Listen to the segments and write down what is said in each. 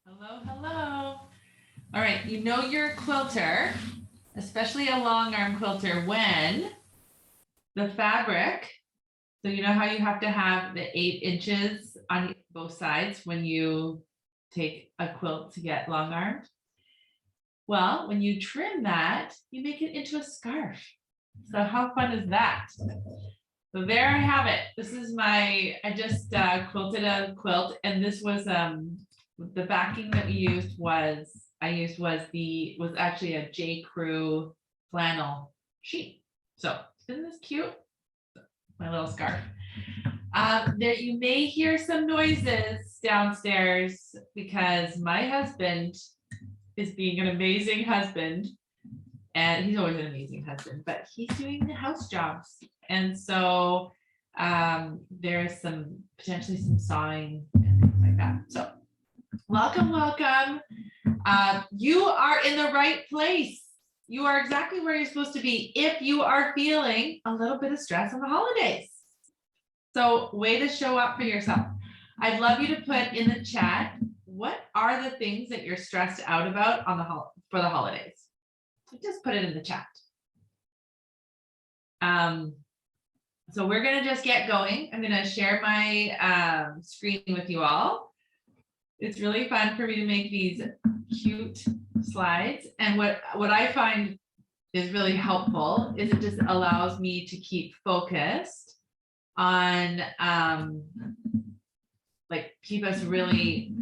Hello, hello. All right, you know you're a quilter, especially a long arm quilter, when the fabric, so you know how you have to have the 8 inches on both sides when you take a quilt to get long armed? Well, when you trim that, you make it into a scarf. So how fun is that? So there I have it. This is I just quilted a quilt, and this was the backing that was actually a J. Crew flannel sheet. So isn't this cute? My little scarf. There you may hear some noises downstairs because my husband is being an amazing husband, and he's always an amazing husband, but he's doing the house jobs. And so there's potentially some sawing and things like that. So welcome, welcome. You are in the right place. You are exactly where you're supposed to be if you are feeling a little bit of stress on the holidays. So way to show up for yourself. I'd love you to put in the chat, what are the things that you're stressed out about for the holidays? Just put it in the chat. So we're going to just get going. I'm going to share my screen with you all. It's really fun for me to make these cute slides. And what I find is really helpful is it just allows me to keep focused on keep us really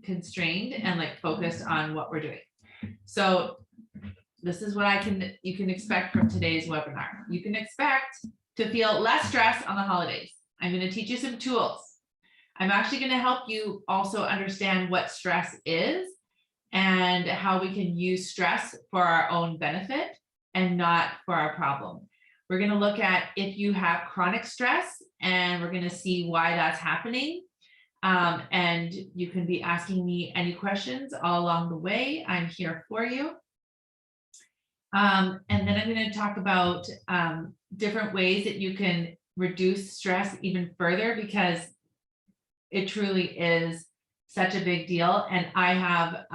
constrained and focused on what we're doing. So this is what you can expect from today's webinar. You can expect to feel less stress on the holidays. I'm going to teach you some tools. I'm actually going to help you also understand what stress is and how we can use stress for our own benefit and not for our problem. We're going to look at if you have chronic stress, and we're going to see why that's happening. And you can be asking me any questions all along the way. I'm here for you. And then I'm going to talk about different ways that you can reduce stress even further, because it truly is such a big deal. And I have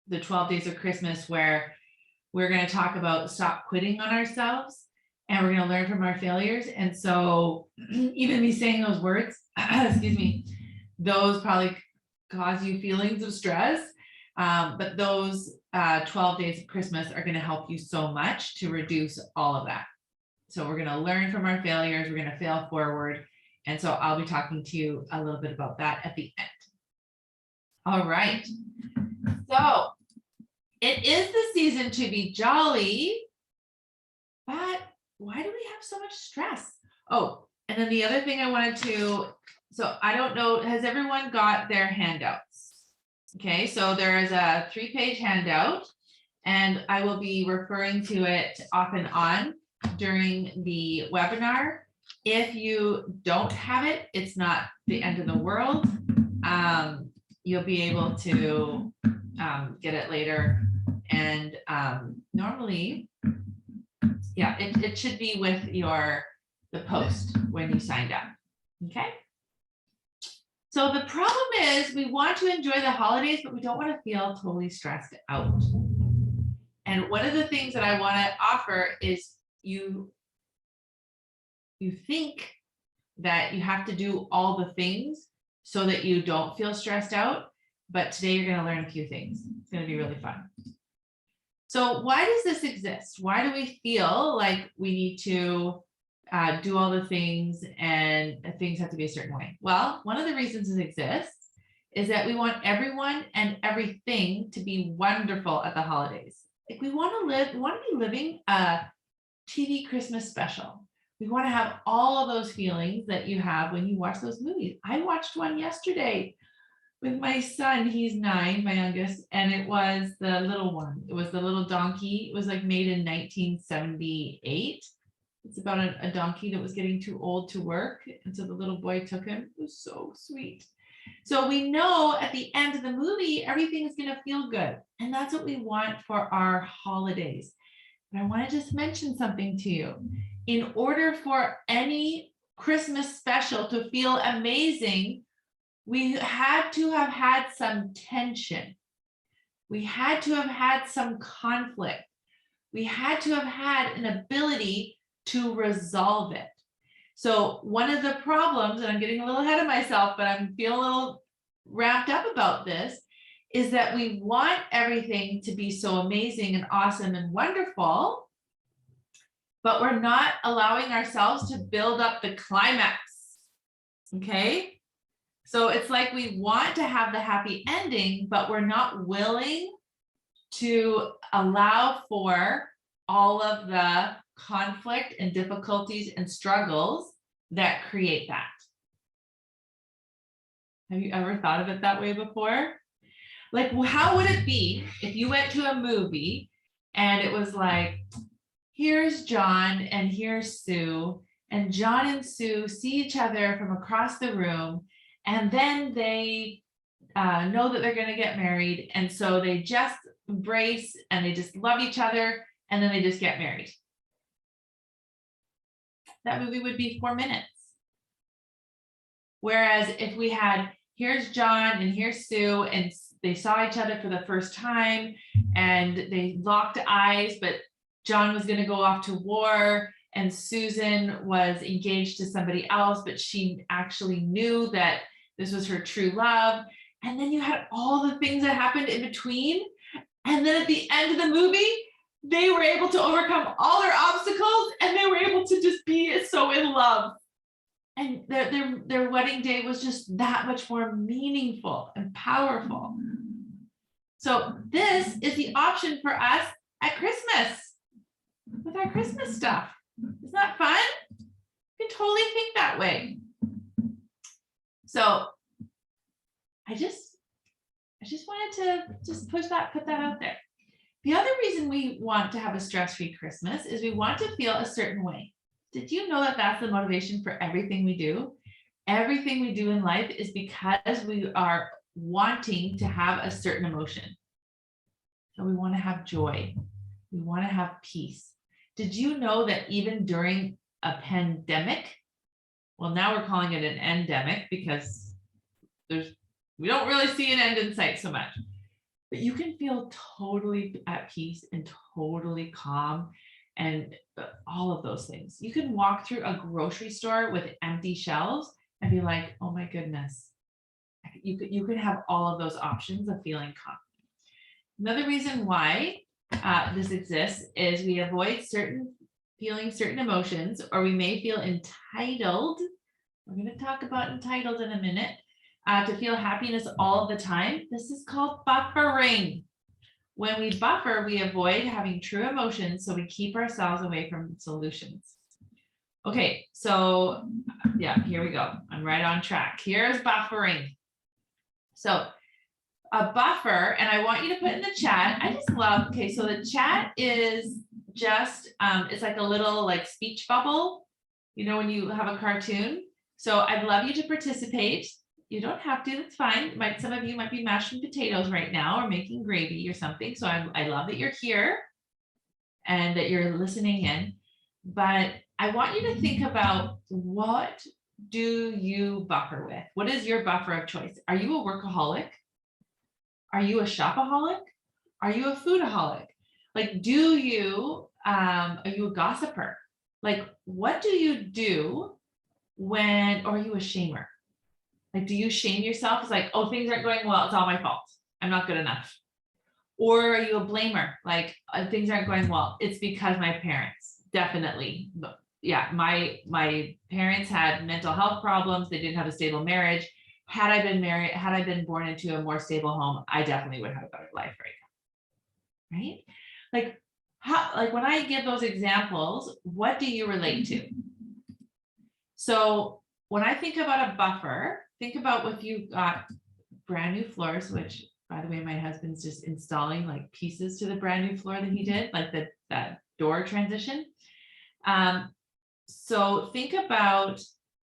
the 12 days of Christmas where we're going to talk about stop quitting on ourselves, and we're going to learn from our failures. And so even me saying those words, excuse me, those probably cause you feelings of stress. But those 12 days of Christmas are going to help you so much to reduce all of that. So we're going to learn from our failures. We're going to fail forward. And so I'll be talking to you a little bit about that at the end. All right. So it is the season to be jolly, but why do we have so much stress? Oh, and then the other thing I wanted to, so I don't know, has everyone got their handouts? Okay, so there is a 3-page handout, and I will be referring to it off and on during the webinar. If you don't have it, it's not the end of the world. You'll be able to get it later. And normally, yeah, it should be with the post when you signed up. Okay. So the problem is we want to enjoy the holidays, but we don't want to feel totally stressed out. And one of the things that I want to offer is you think that you have to do all the things so that you don't feel stressed out. But today you're going to learn a few things. It's going to be really fun. So why does this exist? Why do we feel like we need to do all the things and things have to be a certain way? Well, one of the reasons it exists is that we want everyone and everything to be wonderful at the holidays. We want to be living a TV Christmas special. We want to have all of those feelings that you have when you watch those movies. I watched one yesterday with my son. He's 9, my youngest, and it was the little one. It was the little donkey. It was made in 1978. It's about a donkey that was getting too old to work, and so the little boy took him. It was so sweet. So we know at the end of the movie, everything is going to feel good, and that's what we want for our holidays. But I want to just mention something to you. In order for any Christmas special to feel amazing, We had to have had some tension. We had to have had some conflict. We had to have had an ability to resolve it. So one of the problems, and I'm getting a little ahead of myself, but I'm feeling a little wrapped up about this, is that we want everything to be so amazing and awesome and wonderful, but we're not allowing ourselves to build up the climax. Okay? So it's like we want to have the happy ending, but we're not willing to allow for all of the conflict and difficulties and struggles that create that. Have you ever thought of it that way before? Like, well, how would it be if you went to a movie and it was like, here's John and here's Sue, and John and Sue see each other from across the room, and then they know that they're going to get married, and so they just embrace and they just love each other, and then they just get married. That movie would be 4 minutes. Whereas if we had, here's John and here's Sue, and they saw each other for the first time and they locked eyes, but John was going to go off to war and Susan was engaged to somebody else, but she actually knew that this was her true love. And then you had all the things that happened in between. And then at the end of the movie, they were able to overcome all their obstacles and they were able to just be so in love. And their wedding day was just that much more meaningful and powerful. So this is the option for us at Christmas with our Christmas stuff. Isn't that fun? You can totally think that way. So I just wanted to just put that out there. The other reason we want to have a stress-free Christmas is we want to feel a certain way. Did you know that that's the motivation for everything we do? Everything we do in life is because we are wanting to have a certain emotion. So we want to have joy. We want to have peace. Did you know that even during a pandemic, well, now we're calling it an endemic because we don't really see an end in sight so much, but you can feel totally at peace and totally calm and all of those things. You can walk through a grocery store with empty shelves and be like, oh my goodness. You could have all of those options of feeling calm. Another reason why this exists is we avoid feeling certain emotions, or we may feel entitled. We're going to talk about entitled in a minute, to feel happiness all the time. This is called buffering. When we buffer, we avoid having true emotions, so we keep ourselves away from solutions. Okay, so yeah, here we go. I'm right on track. Here's buffering. So a buffer, and I want you to put in the chat. I just love, okay, so the chat is just, it's like a little like speech bubble, you know, when you have a cartoon. So I'd love you to participate. You don't have to, that's fine. Some of you might be mashing potatoes right now or making gravy or something. So I love that you're here and that you're listening in. But I want you to think about, what do you buffer with? What is your buffer of choice? Are you a workaholic? Are you a shopaholic? Are you a foodaholic? Like, are you a gossiper? Like, what do you do or are you a shamer? Like, do you shame yourself? It's like, oh, things aren't going well, it's all my fault, I'm not good enough. Or are you a blamer? Like, things aren't going well, it's because my parents. Definitely. Yeah, my parents had mental health problems, they didn't have a stable marriage. Had I been born into a more stable home, I definitely would have a better life right now. Right? Like when I give those examples, what do you relate to? So when I think about a buffer, think about if you got brand new floors, which, by the way, my husband's just installing like pieces to the brand new floor that he did, like that door transition. So think about,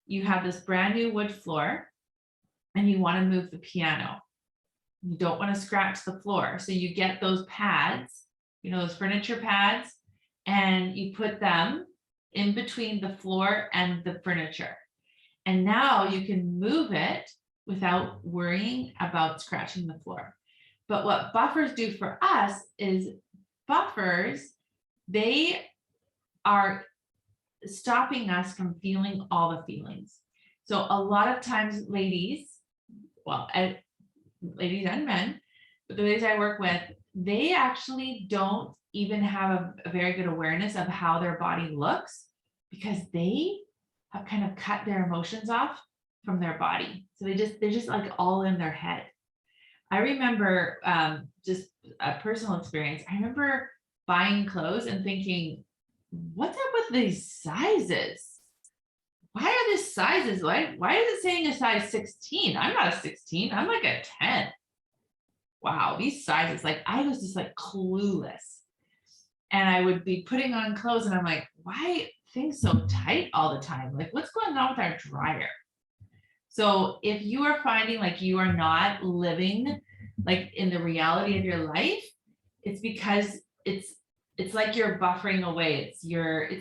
you have this brand new wood floor and you want to move the piano. You don't want to scratch the floor. So you get those pads, you know, those furniture pads, and you put them in between the floor and the furniture. And now you can move it without worrying about scratching the floor. But what buffers do for us is buffers, they are stopping us from feeling all the feelings. So a lot of times, ladies, well, ladies and men, but the ladies I work with, they actually don't even have a very good awareness of how their body looks because they have kind of cut their emotions off from their body. So they're just like all in their head. I remember just a personal experience. I remember buying clothes and thinking, what's up with these sizes? Why are these sizes? Why is it saying a size 16? I'm not a 16. I'm like a 10. Wow, these sizes, like I was just like clueless. And I would be putting on clothes and I'm like, why things so tight all the time? Like, what's going on with our dryer? So if you are finding like you are not living like in the reality of your life, it's because it's like you're buffering away. It's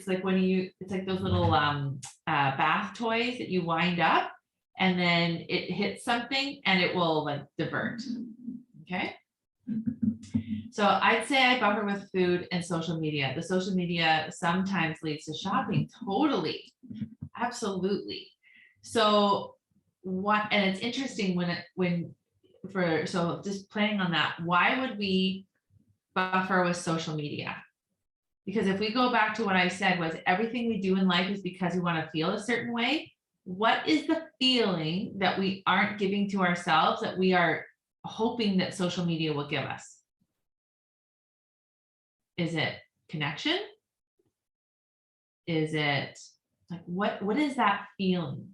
like it's like those little bath toys that you wind up and then it hits something and it will like divert. Okay. So I'd say I buffer with food and social media. The social media sometimes leads to shopping. Totally. Absolutely. So and it's interesting so just playing on that, why would we buffer with social media? Because if we go back to what I said was everything we do in life is because we want to feel a certain way. What is the feeling that we aren't giving to ourselves that we are hoping that social media will give us? Is it connection? Is it like what is that feeling?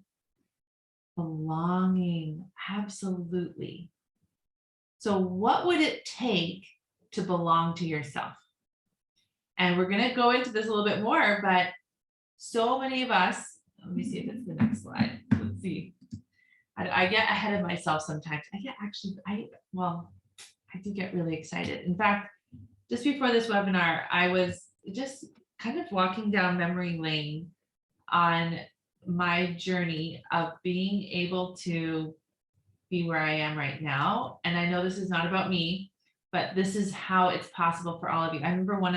Belonging, absolutely. So what would it take to belong to yourself? And we're going to go into this a little bit more, but so many of us, let me see if it's the next slide. Let's see. I get ahead of myself sometimes. I do get really excited. In fact, just before this webinar, I was just kind of walking down memory lane on my journey of being able to be where I am right now. And I know this is not about me, but this is how it's possible for all of you. I remember one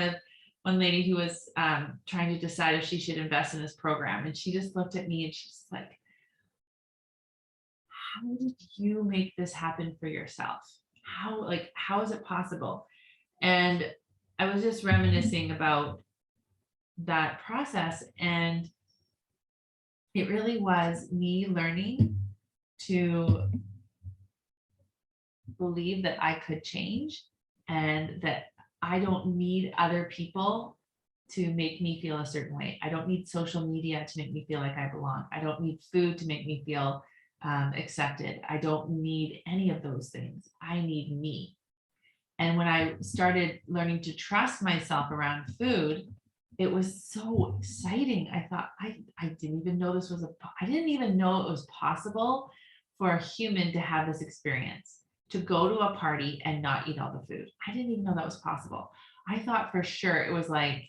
lady who was trying to decide if she should invest in this program. And she just looked at me and she's like, how did you make this happen for yourself? How is it possible? And I was just reminiscing about that process. And it really was me learning to believe that I could change and that I don't need other people to make me feel a certain way. I don't need social media to make me feel like I belong. I don't need food to make me feel accepted. I don't need any of those things. I need me. And when I started learning to trust myself around food, it was so exciting. I thought, I didn't even know I didn't even know it was possible for a human to have this experience, to go to a party and not eat all the food. I didn't even know that was possible. I thought for sure it was like,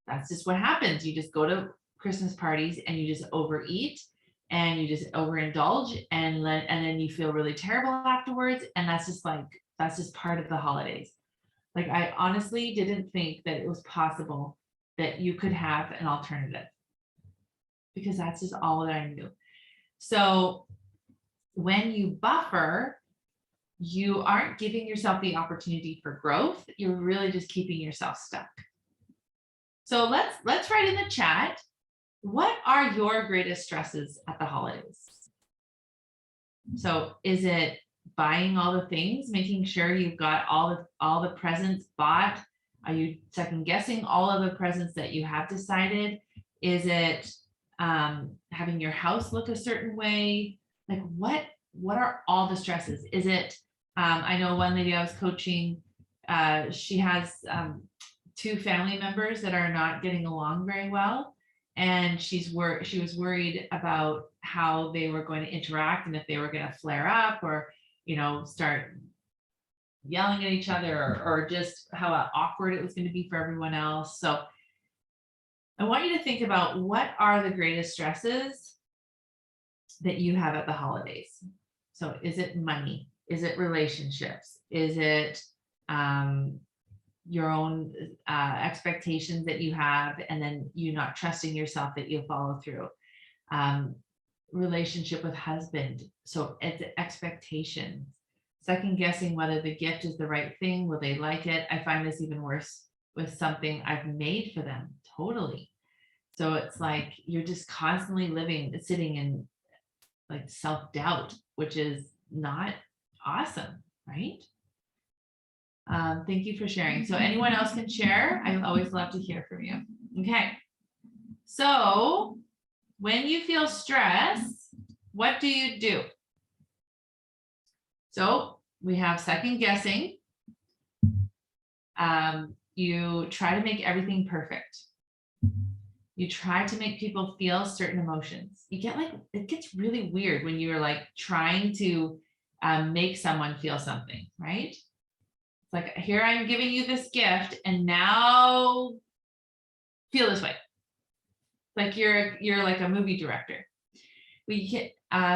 that's just what happens. You just go to Christmas parties and you just overeat and you just overindulge and then you feel really terrible afterwards. And that's just part of the holidays. Like I honestly didn't think that it was possible that you could have an alternative because that's just all that I knew. So when you buffer, you aren't giving yourself the opportunity for growth. You're really just keeping yourself stuck. So let's write in the chat, what are your greatest stresses at the holidays? So is it buying all the things, making sure you've got all the presents bought? Are you second guessing all of the presents that you have decided? Is it having your house look a certain way? Like what are all the stresses? Is it, I know one lady I was coaching, she has 2 family members that are not getting along very well. And she was worried about how they were going to interact and if they were going to flare up or, start yelling at each other or just how awkward it was going to be for everyone else. So I want you to think about what are the greatest stresses that you have at the holidays. So is it money? Is it relationships? Is it your own expectations that you have, and then you not trusting yourself that you'll follow through? Relationship with husband. So it's expectations, second guessing whether the gift is the right thing. Will they like it? I find this even worse with something I've made for them. Totally. So it's like you're just constantly sitting in like self-doubt, which is not awesome, right? Thank you for sharing. So anyone else can share. I always love to hear from you. Okay. So when you feel stress, what do? So we have second guessing. You try to make everything perfect. You try to make people feel certain emotions. You get like, it gets really weird when you're like trying to make someone feel something, right? It's like, here I'm giving you this gift and now feel this way. Like you're like a movie director.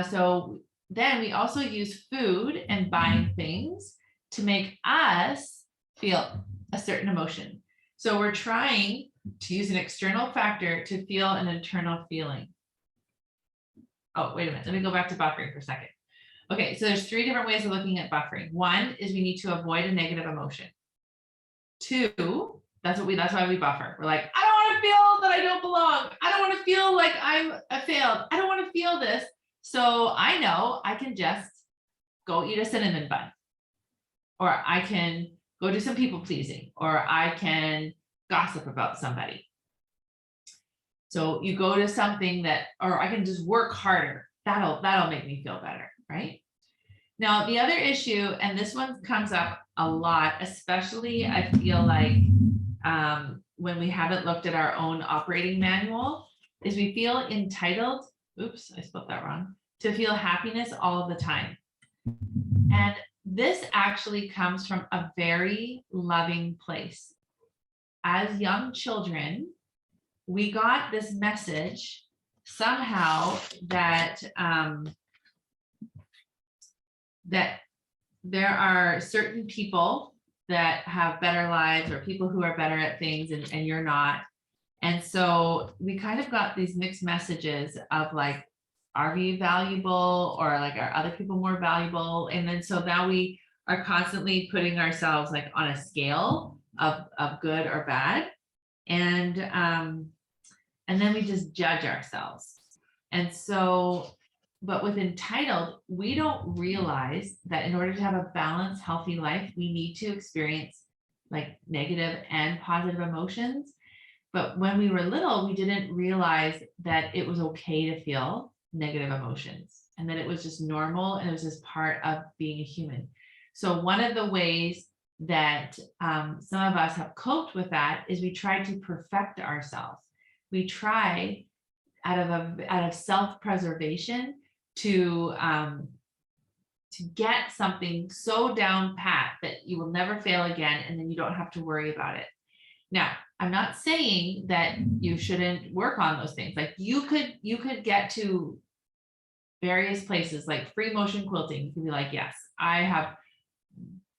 So then we also use food and buying things to make us feel a certain emotion. So we're trying to use an external factor to feel an internal feeling. Oh, wait a minute. Let me go back to buffering for a second. Okay, so there's 3 different ways of looking at buffering. 1 is we need to avoid a negative emotion. 2, that's why we buffer. We're like, I don't want to feel that I don't belong. I don't want to feel like I'm a failed. I don't want to feel this. So I know I can just go eat a cinnamon bun, or I can go do some people pleasing, or I can gossip about somebody. So you go to something that, or I can just work harder. That'll make me feel better, right? Now, the other issue, and this one comes up a lot, especially I feel like when we haven't looked at our own operating manual, is we feel entitled, oops, I spelled that wrong, to feel happiness all of the time. And this actually comes from a very loving place. As young children, we got this message somehow that that there are certain people that have better lives, or people who are better at things, and you're not. And so we kind of got these mixed messages of like, are we valuable, or like, are other people more valuable? And then so now we are constantly putting ourselves like on a scale of good or bad. And then we just judge ourselves. And so, but with entitled, we don't realize that in order to have a balanced, healthy life, we need to experience like negative and positive emotions. But when we were little, we didn't realize that it was okay to feel negative emotions, and that it was just normal, and it was just part of being a human. So one of the ways that some of us have coped with that is we try to perfect ourselves. We try out of self-preservation to get something so down pat that you will never fail again, and then you don't have to worry about it. Now, I'm not saying that you shouldn't work on those things. Like you could get to various places like free motion quilting. You can be like, yes, I have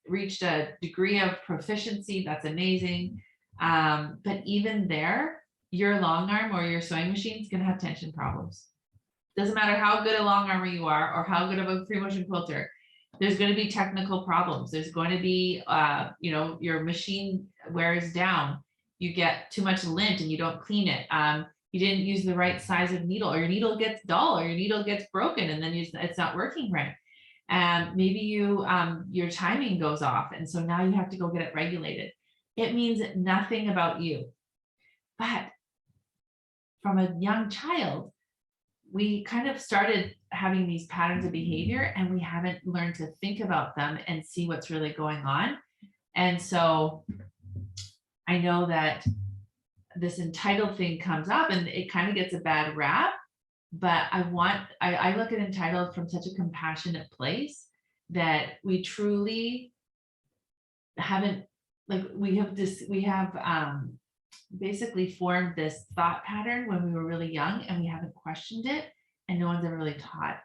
reached a degree of proficiency. That's amazing. But even there, your long arm or your sewing machine is going to have tension problems. Doesn't matter how good a long armer you are or how good of a free motion quilter, there's going to be technical problems. There's going to be, your machine wears down. You get too much lint and you don't clean it. You didn't use the right size of needle, or your needle gets dull, or your needle gets broken, and then it's not working right. And maybe your timing goes off, and so now you have to go get it regulated. It means nothing about you. But from a young child, we kind of started having these patterns of behavior, and we haven't learned to think about them and see what's really going on. And so I know that this entitled thing comes up, and it kind of gets a bad rap, but I look at entitled from such a compassionate place that we truly haven't, like, we have basically formed this thought pattern when we were really young, and we haven't questioned it, and no one's ever really taught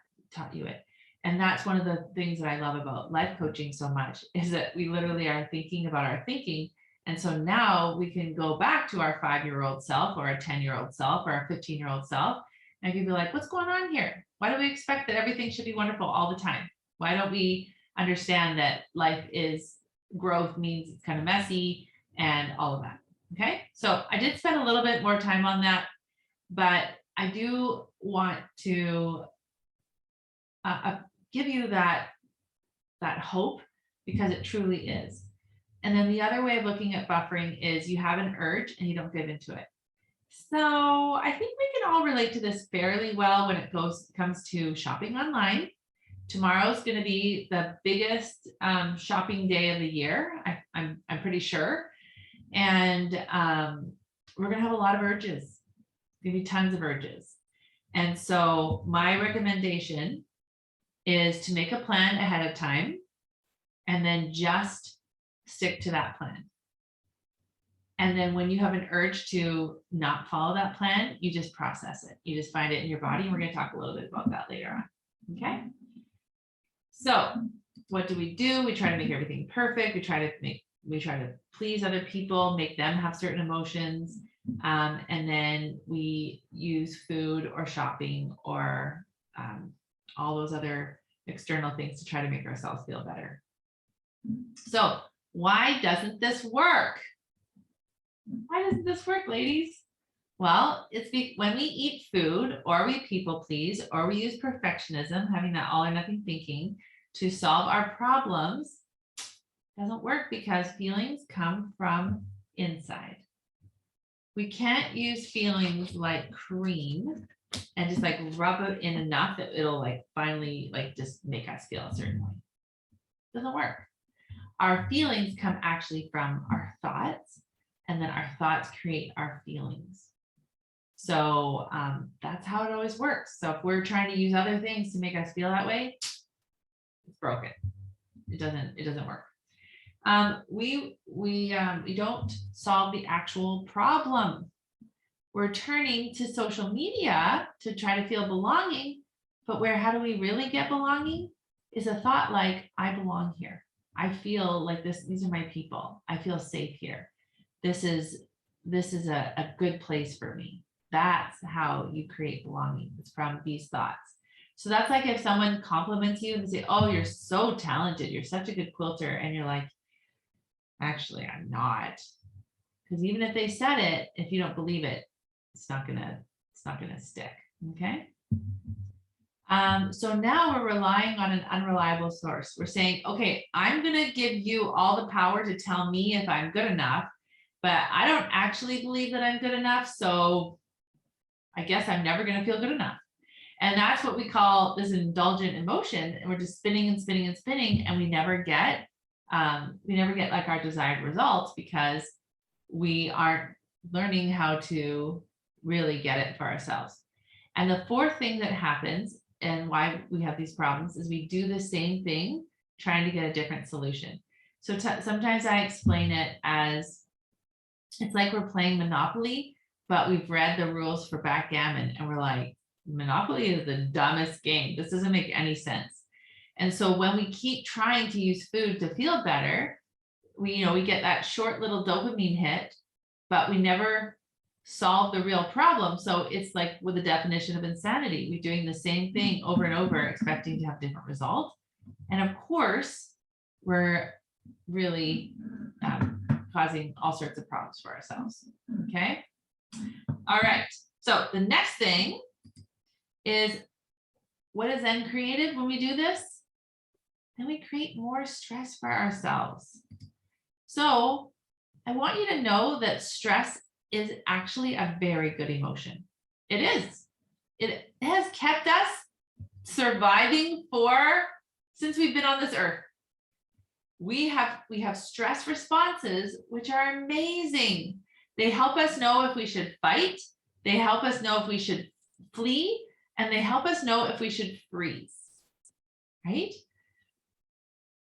you it. And that's one of the things that I love about life coaching so much, is that we literally are thinking about our thinking. And so now we can go back to our 5-year-old self or a 10-year-old self or a 15-year-old self. And you can be like, what's going on here? Why do we expect that everything should be wonderful all the time? Why don't we understand that life is growth, means it's kind of messy and all of that? Okay. So I did spend a little bit more time on that, but I do want to give you that hope, because it truly is. And then the other way of looking at buffering is you have an urge and you don't give into it. So I think we can all relate to this fairly well when it comes to shopping online. Tomorrow's going to be the biggest shopping day of the year. I'm pretty sure. And we're going to have a lot of urges. Going to be tons of urges. And so my recommendation is to make a plan ahead of time and then just stick to that plan. And then when you have an urge to not follow that plan, you just process it. You just find it in your body. And we're going to talk a little bit about that later on. Okay. So what do? We try to make everything perfect. We try to please other people, make them have certain emotions. And then we use food or shopping or all those other external things to try to make ourselves feel better. So why doesn't this work? Why doesn't this work, ladies? Well, it's when we eat food or we people please or we use perfectionism, having that all or nothing thinking to solve our problems, doesn't work, because feelings come from inside. We can't use feelings like cream and just like rub it in enough that it'll like finally like just make us feel a certain way. Doesn't work. Our feelings come actually from our thoughts, and then our thoughts create our feelings. So that's how it always works. So if we're trying to use other things to make us feel that way, it's broken. It doesn't work. We don't solve the actual problem. We're turning to social media to try to feel belonging, but how do we really get belonging? Is a thought like, I belong here. I feel like this. These are my people. I feel safe here. This is a good place for me. That's how you create belonging. It's from these thoughts. So that's like if someone compliments you and they say, oh, you're so talented. You're such a good quilter. And you're like, actually, I'm not. Because even if they said it, if you don't believe it, it's not gonna stick. Okay. So now we're relying on an unreliable source. We're saying, okay, I'm gonna give you all the power to tell me if I'm good enough, but I don't actually believe that I'm good enough. So I guess I'm never gonna feel good enough. And that's what we call this indulgent emotion. And we're just spinning and spinning and spinning, and we never get like our desired results, because we aren't learning how to really get it for ourselves. And the fourth thing that happens, and why we have these problems, is we do the same thing trying to get a different solution. So sometimes I explain it as it's like we're playing Monopoly, but we've read the rules for backgammon and we're like, Monopoly is the dumbest game. This doesn't make any sense. And so when we keep trying to use food to feel better, we get that short little dopamine hit, but we never solve the real problem. So it's like with the definition of insanity, we're doing the same thing over and over, expecting to have different results. And of course, we're really causing all sorts of problems for ourselves. Okay. All right. So the next thing is, what is then created when we do this? Then we create more stress for ourselves. So I want you to know that stress is actually a very good emotion. It is. It has kept us surviving since we've been on this earth. We have stress responses, which are amazing. They help us know if we should fight. They help us know if we should flee, and they help us know if we should freeze, right?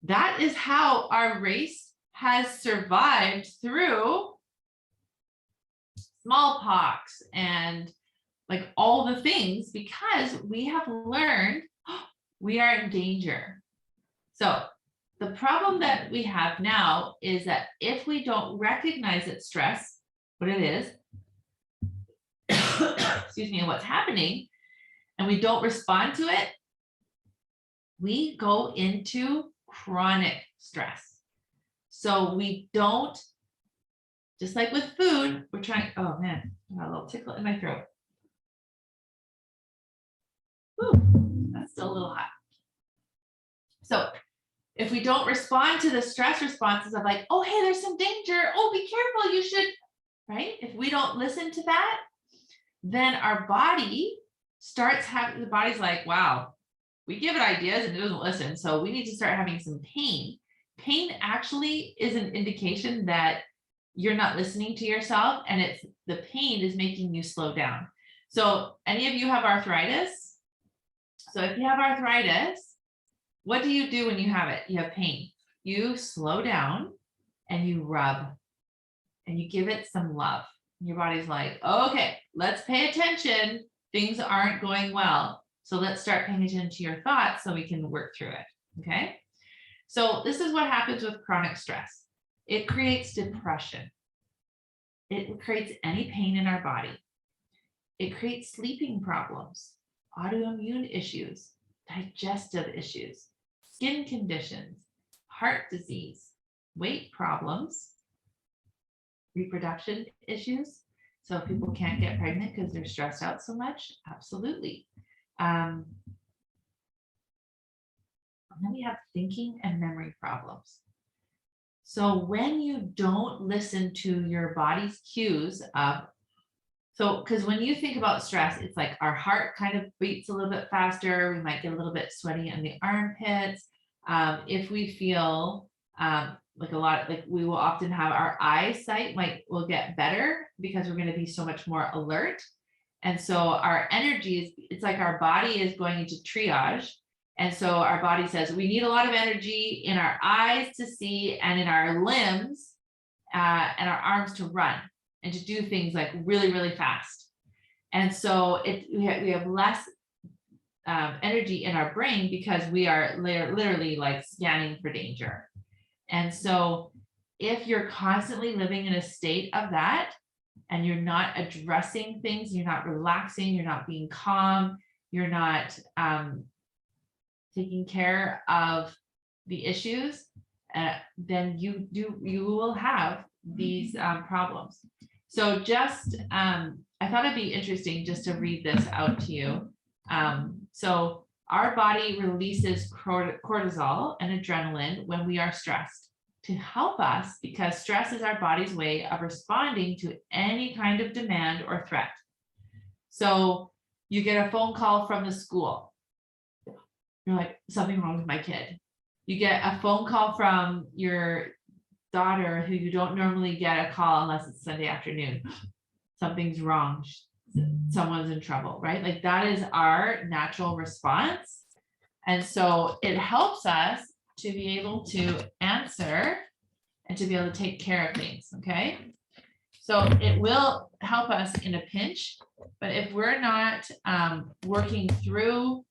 That is how our race has survived through smallpox and like all the things, because we have learned we are in danger. So the problem that we have now is that if we don't recognize that stress, what it is, excuse me, and what's happening, and we don't respond to it, we go into chronic stress. So we don't, just like with food, we're trying, oh man, I got a little tickle in my throat. Whew, that's still a little hot. So if we don't respond to the stress responses of like, oh, hey, there's some danger. Oh, be careful, you should, right? If we don't listen to that, then our body starts having, the body's like, wow, we give it ideas and it doesn't listen. So we need to start having some pain. Pain actually is an indication that you're not listening to yourself, and it's the pain is making you slow down. So any of you have arthritis? So if you have arthritis, what do you do when you have it? You have pain. You slow down and you rub and you give it some love. Your body's like, okay, let's pay attention. Things aren't going well. So let's start paying attention to your thoughts so we can work through it. Okay. So this is what happens with chronic stress. It creates depression. It creates any pain in our body. It creates sleeping problems, autoimmune issues, digestive issues, skin conditions, heart disease, weight problems, reproduction issues. So if people can't get pregnant because they're stressed out so much, absolutely. And then we have thinking and memory problems. So when you don't listen to your body's cues of, so because when you think about stress, it's like our heart kind of beats a little bit faster. We might get a little bit sweaty in the armpits. If we feel like a lot, like we will often have our eyesight will get better because we're going to be so much more alert. And so our energy is, it's like our body is going into triage. And so our body says, we need a lot of energy in our eyes to see and in our limbs and our arms to run and to do things like really, really fast. And so we have less energy in our brain because we are literally like scanning for danger. And so if you're constantly living in a state of that and you're not addressing things, you're not relaxing, you're not being calm, you're not taking care of the issues, then you will have these problems. So just, I thought it'd be interesting just to read this out to you. So our body releases cortisol and adrenaline when we are stressed to help us, because stress is our body's way of responding to any kind of demand or threat. So you get a phone call from the school. You're like, something wrong with my kid. You get a phone call from your daughter who you don't normally get a call unless it's Sunday afternoon. Something's wrong. Someone's in trouble, right? Like that is our natural response. And so it helps us to be able to answer and to be able to take care of things, okay? So it will help us in a pinch, but if we're not working through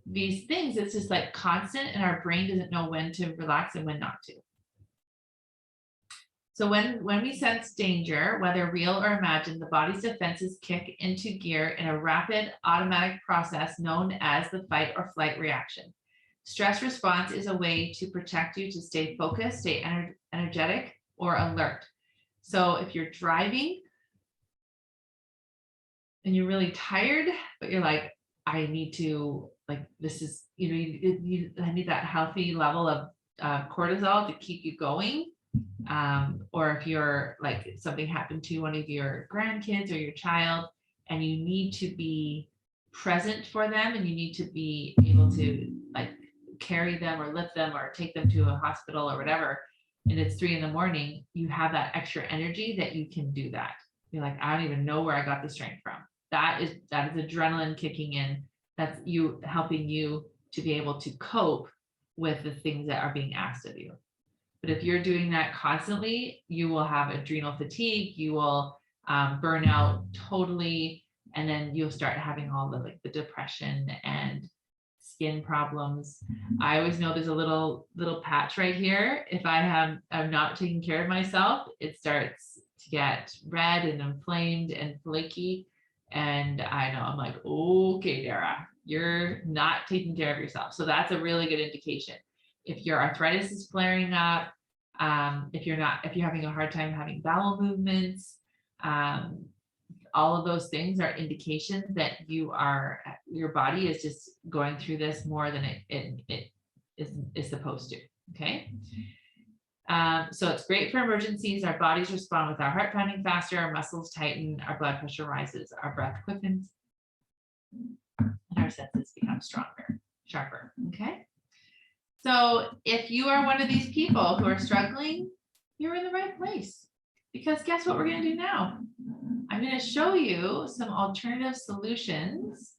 these things, it's just like constant and our brain doesn't know when to relax and when not to. So when we sense danger, whether real or imagined, the body's defenses kick into gear in a rapid automatic process known as the fight or flight reaction. Stress response is a way to protect you to stay focused, stay energetic, or alert. So if you're driving and you're really tired, but you're like, I need to, like, this is, I need that healthy level of cortisol to keep you going. Or if you're like, something happened to one of your grandkids or your child, and you need to be present for them, and you need to be able to like carry them or lift them or take them to a hospital or whatever, and it's 3 a.m, you have that extra energy that you can do that. You're like, I don't even know where I got the strength from. That is adrenaline kicking in. That's you helping you to be able to cope with the things that are being asked of you. But if you're doing that constantly, you will have adrenal fatigue, you will burn out totally, and then you'll start having all the like the depression and skin problems. I always know there's a little patch right here. If I'm not taking care of myself, it starts to get red and inflamed and flaky. And I know, I'm like, okay, Dara, you're not taking care of yourself. So that's a really good indication. If your arthritis is flaring up, if you're having a hard time having bowel movements, all of those things are indications that your body is just going through this more than it is supposed to. Okay. So it's great for emergencies. Our bodies respond with our heart pounding faster, our muscles tighten, our blood pressure rises, our breath quickens, and our senses become sharper. Okay. So if you are one of these people who are struggling, you're in the right place, because guess what we're going to do now? I'm going to show you some alternative solutions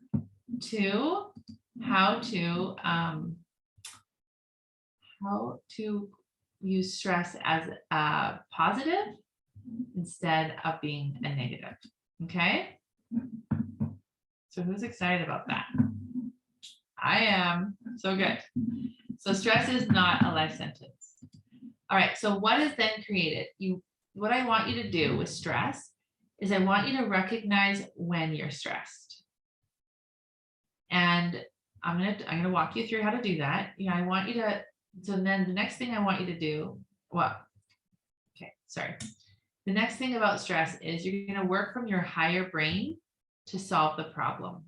to how to use stress as a positive instead of being a negative. Okay. So who's excited about that? I am. So good. So stress is not a life sentence. All right. So what is then created? What I want you to do with stress is I want you to recognize when you're stressed. And I'm going to walk you through how to do that. I want you to, so then the next thing I want you to do, the next thing about stress is you're going to work from your higher brain to solve the problem.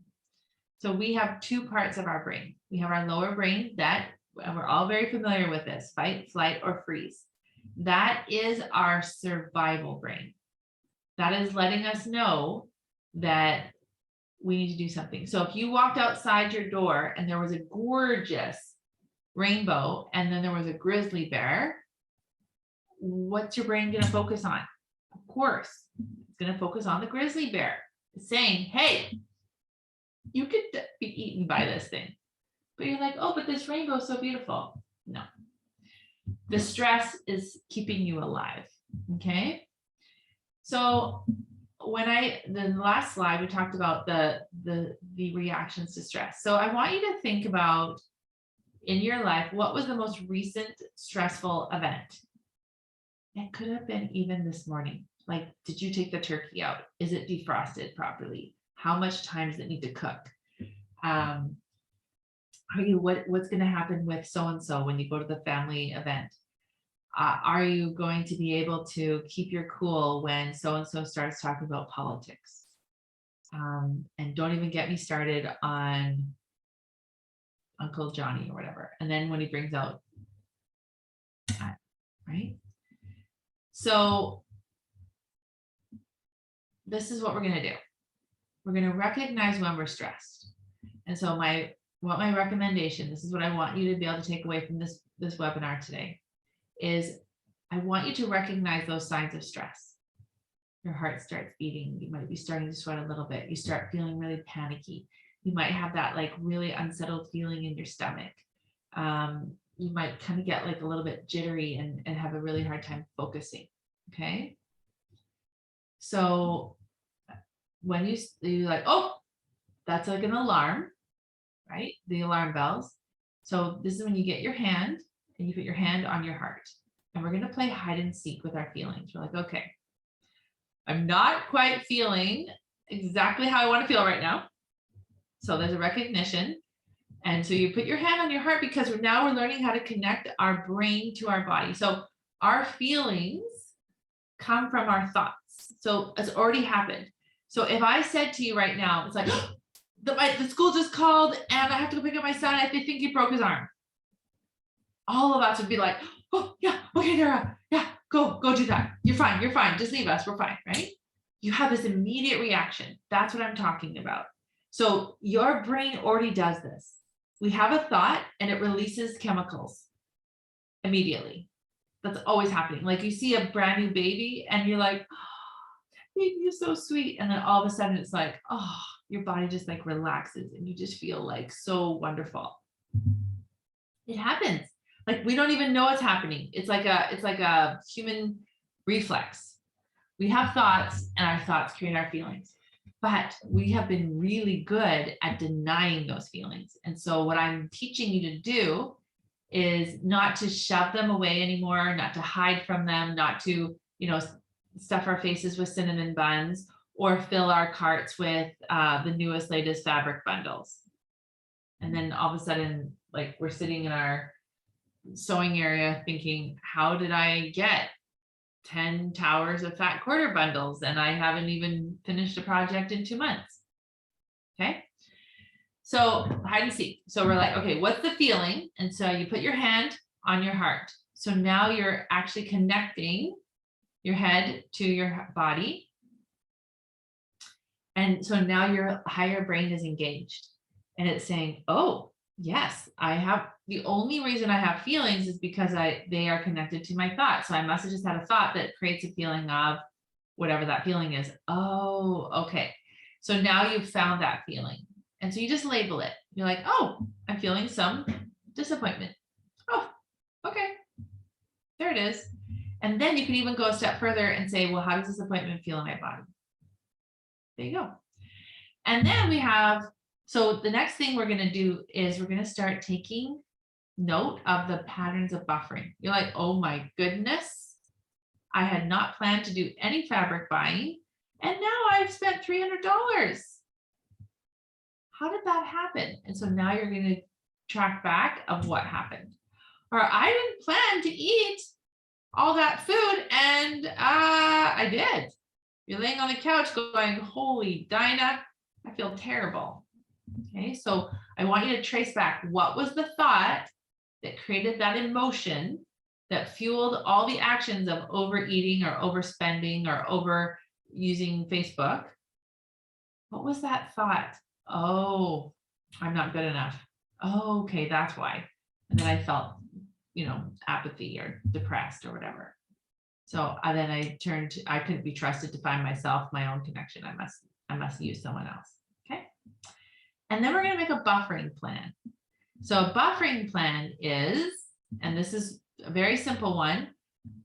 So we have two parts of our brain. We have our lower brain and we're all very familiar with this, fight, flight, or freeze. That is our survival brain. That is letting us know that we need to do something. So if you walked outside your door and there was a gorgeous rainbow and then there was a grizzly bear, what's your brain going to focus on? Of course, it's going to focus on the grizzly bear. It's saying, hey, you could be eaten by this thing. But you're like, oh, but this rainbow is so beautiful. No. The stress is keeping you alive. Okay. So the last slide, we talked about the reactions to stress. So I want you to think about in your life, what was the most recent stressful event? It could have been even this morning. Like, did you take the turkey out? Is it defrosted properly? How much time does it need to cook? What's going to happen with so-and-so when you go to the family event? Are you going to be able to keep your cool when so-and-so starts talking about politics? And don't even get me started on Uncle Johnny or whatever. And then when he brings out, right? So this is what we're going to do. We're going to recognize when we're stressed. And so my recommendation, this is what I want you to be able to take away from this webinar today, is I want you to recognize those signs of stress. Your heart starts beating. You might be starting to sweat a little bit. You start feeling really panicky. You might have that like really unsettled feeling in your stomach. You might kind of get like a little bit jittery and have a really hard time focusing. Okay. So when you're like, oh, that's like an alarm, right? The alarm bells. So this is when you get your hand and you put your hand on your heart. And we're going to play hide and seek with our feelings. We're like, okay, I'm not quite feeling exactly how I want to feel right now. So there's a recognition. And so you put your hand on your heart because now we're learning how to connect our brain to our body. So our feelings come from our thoughts. So it's already happened. So if I said to you right now, it's like, the school just called and I have to go pick up my son. I think he broke his arm. All of us would be like, oh yeah, okay, Dara, yeah, go do that. You're fine. Just leave us. We're fine, right? You have this immediate reaction. That's what I'm talking about. So your brain already does this. We have a thought and it releases chemicals immediately. That's always happening. Like you see a brand new baby and you're like, oh, baby, you're so sweet. And then all of a sudden it's like, oh, your body just like relaxes and you just feel like so wonderful. It happens. Like we don't even know what's happening. It's like a human reflex. We have thoughts and our thoughts create our feelings. But we have been really good at denying those feelings. And so what I'm teaching you to do is not to shove them away anymore, not to hide from them, not to, stuff our faces with cinnamon buns or fill our carts with the newest, latest fabric bundles. And then all of a sudden, like, we're sitting in our sewing area thinking, how did I get 10 towers of fat quarter bundles and I haven't even finished a project in 2 months? Okay. So hide and seek. So we're like, okay, what's the feeling? And so you put your hand on your heart. So now you're actually connecting your head to your body. And so now your higher brain is engaged and it's saying, oh, yes, I have, the only reason I have feelings is because they are connected to my thoughts. So I must have just had a thought that creates a feeling of whatever that feeling is. Oh, okay. So now you've found that feeling. And so you just label it. You're like, oh, I'm feeling some disappointment. Oh, okay. There it is. And then you can even go a step further and say, well, how does disappointment feel in my body? There you go. And then we have, so the next thing we're going to do is we're going to start taking note of the patterns of buffering. You're like, oh my goodness, I had not planned to do any fabric buying. And now I've spent $300. How did that happen? And so now you're going to track back of what happened. Or I didn't plan to eat all that food and I did. You're laying on the couch going, holy Dinah, I feel terrible. Okay, so I want you to trace back what was the thought that created that emotion that fueled all the actions of overeating or overspending or over using Facebook. What was that thought? Oh, I'm not good enough. Oh, okay, that's why. And then I felt, apathy or depressed or whatever. So then I couldn't be trusted to find myself, my own connection. I must use someone else. Okay. And then we're going to make a buffering plan. So a buffering plan is, and this is a very simple one,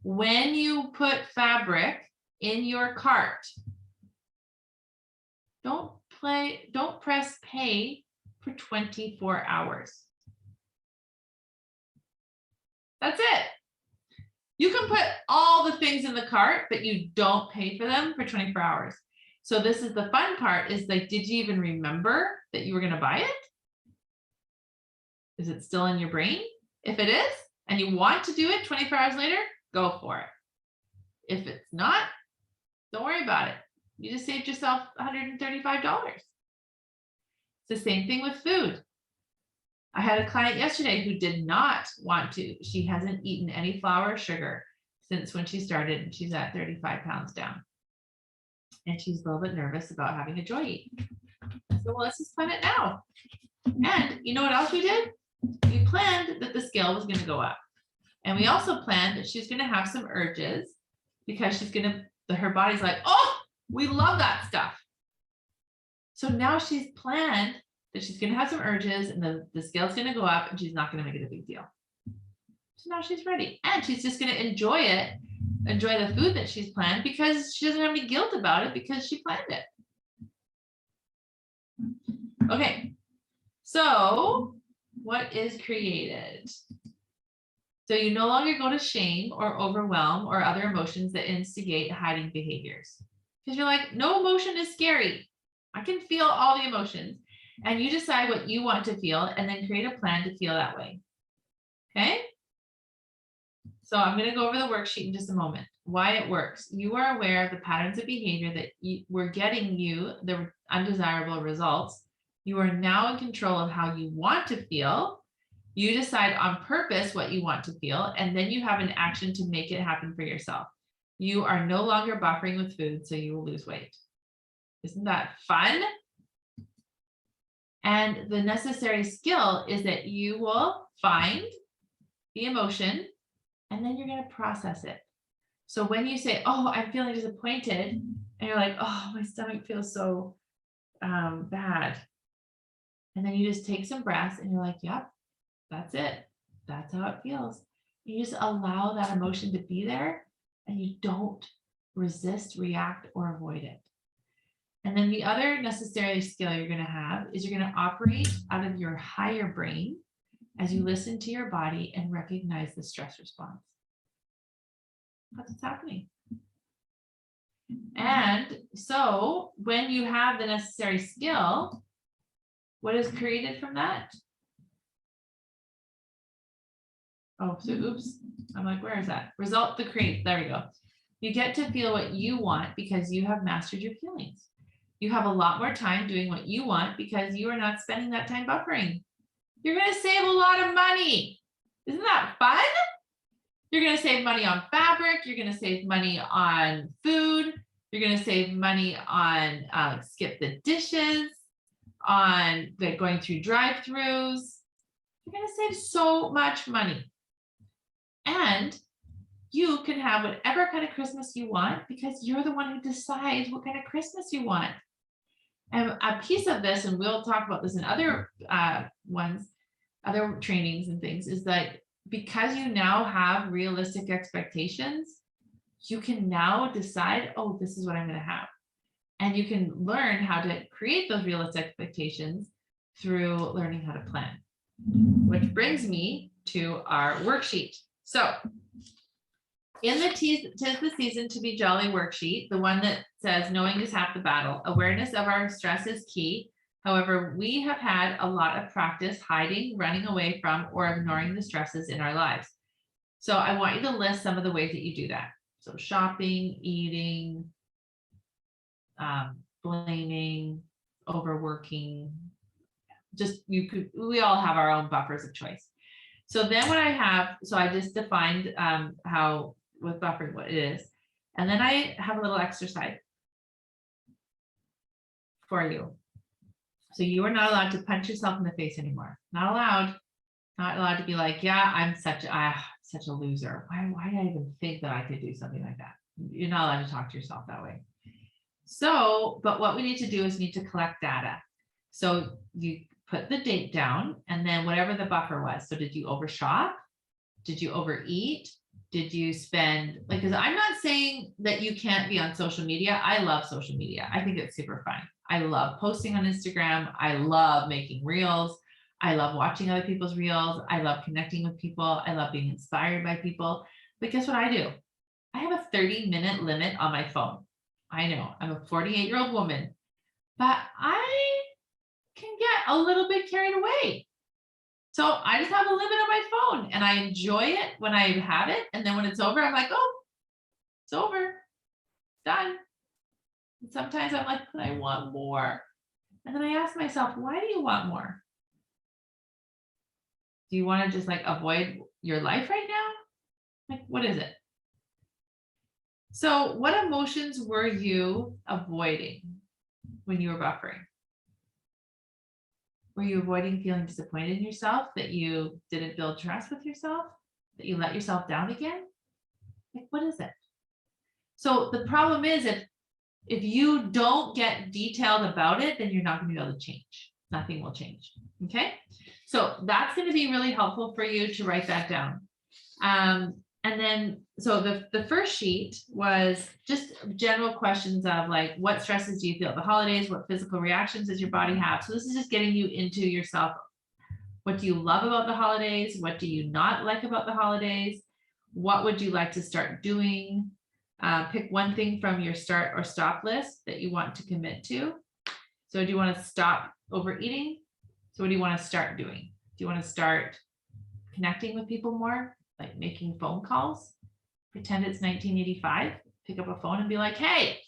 when you put fabric in your cart, don't press pay for 24 hours. That's it. You can put all the things in the cart, but you don't pay for them for 24 hours. So this is the fun part, is like, did you even remember that you were going to buy it? Is it still in your brain? If it is, and you want to do it 24 hours later, go for it. If it's not, don't worry about it. You just saved yourself $135. It's the same thing with food. I had a client yesterday who did not want to. She hasn't eaten any flour or sugar since when she started, and she's at 35 pounds down. And she's a little bit nervous about having a joy eat. So well, let's just plan it now. And you know what else we did? We planned that the scale was going to go up. And we also planned that she's going to have some urges because her body's like, oh, we love that stuff. So now she's planned that she's going to have some urges and the scale's going to go up and she's not going to make it a big deal. So now she's ready and she's just going to enjoy the food that she's planned because she doesn't have any guilt about it because she planned it. Okay, so what is created? So you no longer go to shame or overwhelm or other emotions that instigate hiding behaviors. Because you're like, no emotion is scary. I can feel all the emotions. And you decide what you want to feel and then create a plan to feel that way. Okay? So I'm going to go over the worksheet in just a moment. Why it works. You are aware of the patterns of behavior that were getting you the undesirable results. You are now in control of how you want to feel. You decide on purpose what you want to feel, and then you have an action to make it happen for yourself. You are no longer buffering with food, so you will lose weight. Isn't that fun? And the necessary skill is that you will find the emotion, and then you're going to process it. So when you say, oh, I'm feeling disappointed, and you're like, oh, my stomach feels so bad. And then you just take some breaths and you're like, yep, that's it. That's how it feels. You just allow that emotion to be there and you don't resist, react, or avoid it. And then the other necessary skill you're going to have is you're going to operate out of your higher brain as you listen to your body and recognize the stress response. What's happening? And so when you have the necessary skill, what is created from that? Oh, so oops. I'm like, where is that? Result the create. There we go. You get to feel what you want because you have mastered your feelings. You have a lot more time doing what you want because you are not spending that time buffering. You're going to save a lot of money. Isn't that fun? You're going to save money on fabric. You're going to save money on food. You're going to save money on skip the dishes, on going through drive-throughs. You're going to save so much money. And you can have whatever kind of Christmas you want because you're the one who decides what kind of Christmas you want. And a piece of this, and we'll talk about this in other other trainings and things, is that because you now have realistic expectations, you can now decide, oh, this is what I'm going to have. And you can learn how to create those realistic expectations through learning how to plan. Which brings me to our worksheet. So in the 'Tis the Season to Be Jolly worksheet, the one that says knowing is half the battle, awareness of our stress is key. However, we have had a lot of practice hiding, running away from, or ignoring the stresses in our lives. So I want you to list some of the ways that you do that. So shopping, eating, blaming, overworking, we all have our own buffers of choice. So then what I have, so I just defined how with buffering what it is. And then I have a little exercise for you. So you are not allowed to punch yourself in the face anymore. Not allowed to be like, yeah, I'm such a loser. Why did I even think that I could do something like that? You're not allowed to talk to yourself that way. So, but what we need to do is need to collect data. So you put the date down and then whatever the buffer was. So did you overshop? Did you overeat? Did you spend, like, because I'm not saying that you can't be on social media. I love social media. I think it's super fun. I love posting on Instagram. I love making reels. I love watching other people's reels. I love connecting with people. I love being inspired by people. But guess what I do? I have a 30-minute limit on my phone. I know I'm a 48-year-old woman, but I can get a little bit carried away. So I just have a limit on my phone and I enjoy it when I have it. And then when it's over, I'm like, oh, it's over, done. And sometimes I'm like, but I want more. And then I ask myself, why do you want more? Do you want to just like avoid your life right now? Like, what is it? So what emotions were you avoiding when you were buffering? Were you avoiding feeling disappointed in yourself, that you didn't build trust with yourself, that you let yourself down again? Like, what is it? So the problem is if you don't get detailed about it, then you're not going to be able to change. Nothing will change. Okay. So that's going to be really helpful for you to write that down. And then, so the first sheet was just general questions of like, what stresses do you feel at the holidays? What physical reactions does your body have? So this is just getting you into yourself. What do you love about the holidays? What do you not like about the holidays? What would you like to start doing? Pick one thing from your start or stop list that you want to commit to. So do you want to stop overeating? So what do you want to start doing? Do you want to start connecting with people more? Like making phone calls, pretend it's 1985, pick up a phone and be like, hey,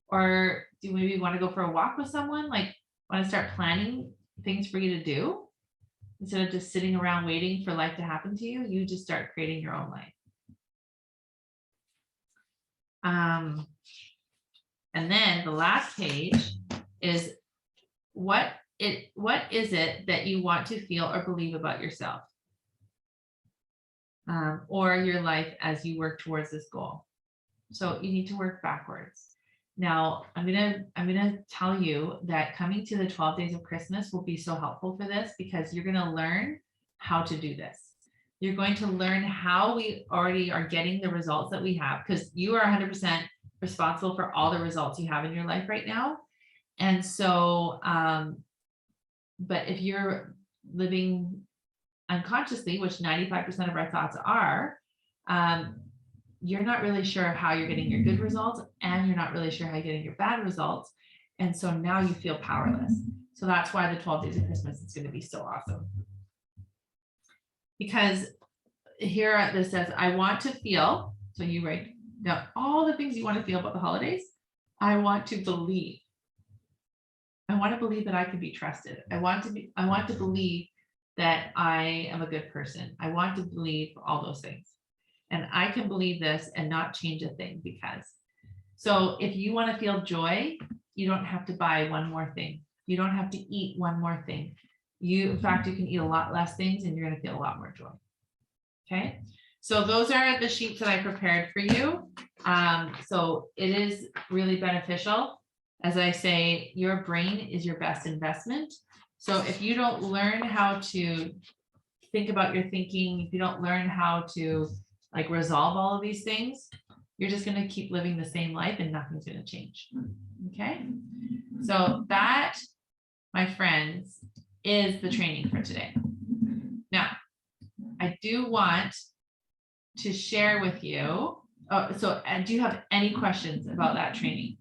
or do you maybe want to go for a walk with someone? Like, want to start planning things for you to do instead of just sitting around waiting for life to happen to you. You just start creating your own life. And then the last page is what is it that you want to feel or believe about yourself? Or your life as you work towards this goal. So you need to work backwards. Now, I'm gonna tell you that coming to the 12 days of Christmas will be so helpful for this because you're gonna learn how to do this. You're going to learn how we already are getting the results that we have because you are 100% responsible for all the results you have in your life right now. And so, but if you're living unconsciously, which 95% of our thoughts are, you're not really sure how you're getting your good results, and you're not really sure how you're getting your bad results. And so now you feel powerless. So that's why the 12 days of Christmas is going to be so awesome. Because here this says, I want to feel, so you write down all the things you want to feel about the holidays. I want to believe. I want to believe that I can be trusted. I want to believe that I am a good person. I want to believe all those things. And I can believe this and not change a thing, because. So if you want to feel joy, you don't have to buy one more thing. You don't have to eat one more thing. In fact, you can eat a lot less things and you're going to feel a lot more joy. Okay. So those are the sheets that I prepared for you. So it is really beneficial. As I say, your brain is your best investment. So if you don't learn how to think about your thinking, if you don't learn how to like resolve all of these things, you're just going to keep living the same life and nothing's going to change. Okay. So that, my friends, is the training for today. Now, I do want to share with you. Do you have any questions about that training?